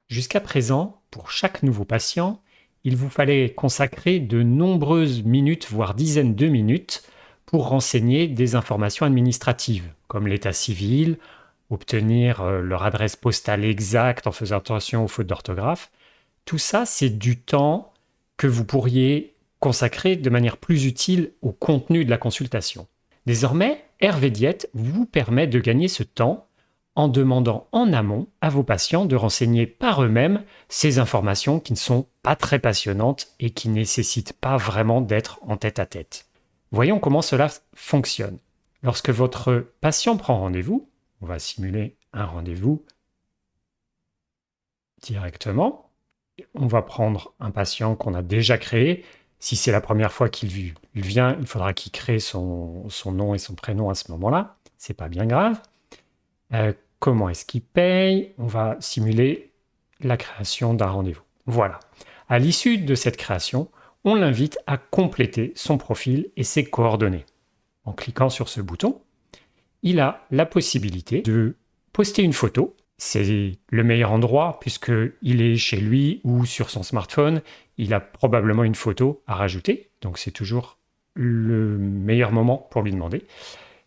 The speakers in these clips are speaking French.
Jusqu'à présent, pour chaque nouveau patient, il vous fallait consacrer de nombreuses minutes, voire dizaines de minutes, pour renseigner des informations administratives, comme l'état civil, obtenir leur adresse postale exacte en faisant attention aux fautes d'orthographe. Tout ça, c'est du temps que vous pourriez consacrer de manière plus utile au contenu de la consultation. Désormais, Hervé Diète vous permet de gagner ce temps en demandant en amont à vos patients de renseigner par eux-mêmes ces informations qui ne sont pas très passionnantes et qui ne nécessitent pas vraiment d'être en tête-à-tête. Voyons comment cela fonctionne. Lorsque votre patient prend rendez-vous, on va simuler un rendez-vous directement. On va prendre un patient qu'on a déjà créé. Si c'est la première fois qu'il vient, il faudra qu'il crée son nom et son prénom à ce moment-là. C'est pas bien grave. Comment est-ce qu'il paye? On va simuler la création d'un rendez-vous. Voilà. À l'issue de cette création, on l'invite à compléter son profil et ses coordonnées. En cliquant sur ce bouton, il a la possibilité de poster une photo. C'est le meilleur endroit puisqu'il est chez lui ou sur son smartphone. Il a probablement une photo à rajouter, donc c'est toujours le meilleur moment pour lui demander.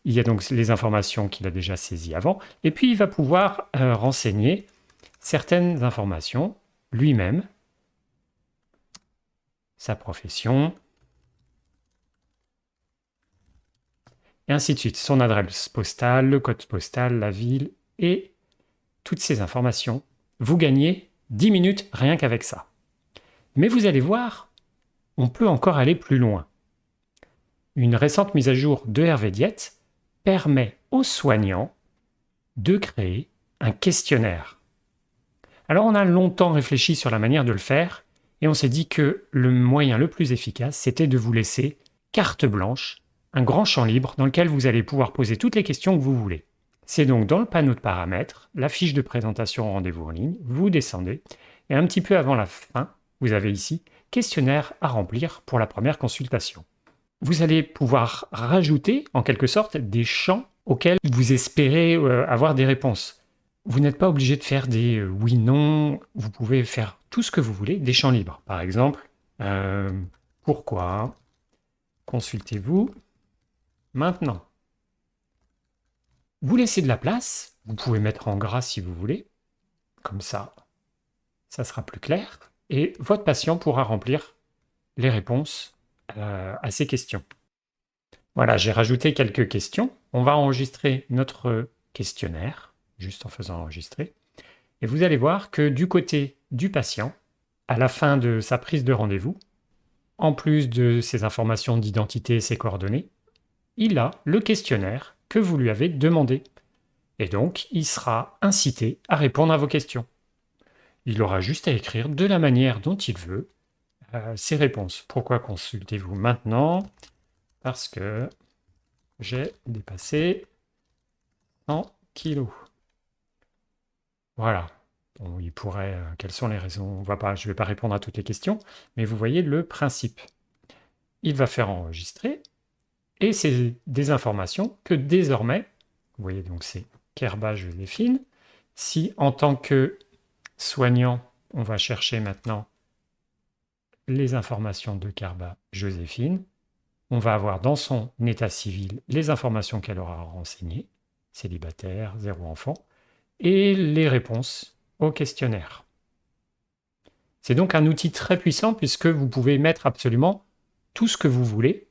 Il y a donc les informations qu'il a déjà saisies avant, et puis il va pouvoir renseigner certaines informations lui-même, sa profession, et ainsi de suite. Son adresse postale, le code postal, la ville, et toutes ces informations. Vous gagnez 10 minutes rien qu'avec ça. Mais vous allez voir, on peut encore aller plus loin. Une récente mise à jour de Hervé Diète permet aux soignants de créer un questionnaire. Alors on a longtemps réfléchi sur la manière de le faire et on s'est dit que le moyen le plus efficace, c'était de vous laisser carte blanche, un grand champ libre dans lequel vous allez pouvoir poser toutes les questions que vous voulez. C'est donc dans le panneau de paramètres, la fiche de présentation au rendez-vous en ligne, vous descendez et un petit peu avant la fin, vous avez ici questionnaire à remplir pour la première consultation. Vous allez pouvoir rajouter en quelque sorte des champs auxquels vous espérez avoir des réponses. Vous n'êtes pas obligé de faire des oui-non, vous pouvez faire tout ce que vous voulez, des champs libres. Par exemple, pourquoi consultez-vous maintenant? Vous laissez de la place, vous pouvez mettre en gras si vous voulez, comme ça sera plus clair, et votre patient pourra remplir les réponses à ces questions. Voilà, j'ai rajouté quelques questions. On va enregistrer notre questionnaire, juste en faisant enregistrer. Et vous allez voir que du côté du patient, à la fin de sa prise de rendez-vous, en plus de ses informations d'identité et ses coordonnées, il a le questionnaire que vous lui avez demandé. Et donc, il sera incité à répondre à vos questions. Il aura juste à écrire de la manière dont il veut ses réponses. Pourquoi consultez-vous maintenant? Parce que j'ai dépassé 100 kilos. Voilà. Bon, il pourrait. Quelles sont les raisons? Je ne vais pas répondre à toutes les questions, mais vous voyez le principe. Il va faire enregistrer, et c'est des informations que désormais, vous voyez donc c'est Kerba Joséphine. Si en tant que soignant, on va chercher maintenant les informations de Kerba Joséphine, on va avoir dans son état civil les informations qu'elle aura renseignées, célibataire, 0 enfant, et les réponses au questionnaire. C'est donc un outil très puissant puisque vous pouvez mettre absolument tout ce que vous voulez,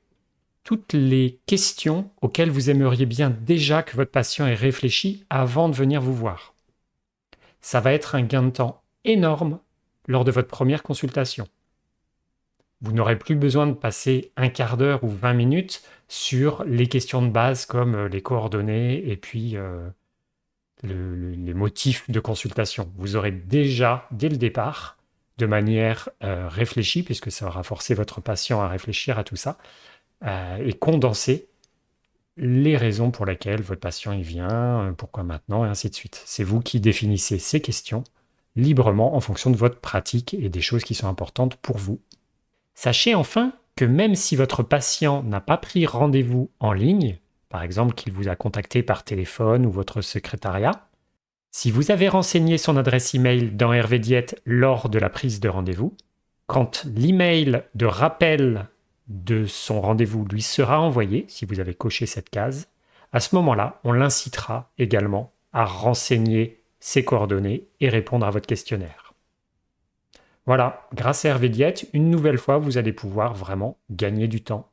toutes les questions auxquelles vous aimeriez bien déjà que votre patient ait réfléchi avant de venir vous voir. Ça va être un gain de temps énorme lors de votre première consultation. Vous n'aurez plus besoin de passer un quart d'heure ou 20 minutes sur les questions de base comme les coordonnées et puis les motifs de consultation. Vous aurez déjà, dès le départ, de manière réfléchie, puisque ça aura forcé votre patient à réfléchir à tout ça, et condenser les raisons pour lesquelles votre patient y vient, pourquoi maintenant, et ainsi de suite. C'est vous qui définissez ces questions librement en fonction de votre pratique et des choses qui sont importantes pour vous. Sachez enfin que même si votre patient n'a pas pris rendez-vous en ligne, par exemple qu'il vous a contacté par téléphone ou votre secrétariat, Si vous avez renseigné son adresse email dans Hervé Diète lors de la prise de rendez-vous, quand l'email de rappel de son rendez-vous lui sera envoyé, si vous avez coché cette case, à ce moment-là, on l'incitera également à renseigner ses coordonnées et répondre à votre questionnaire. Voilà, grâce à Hervé Diète, une nouvelle fois, vous allez pouvoir vraiment gagner du temps.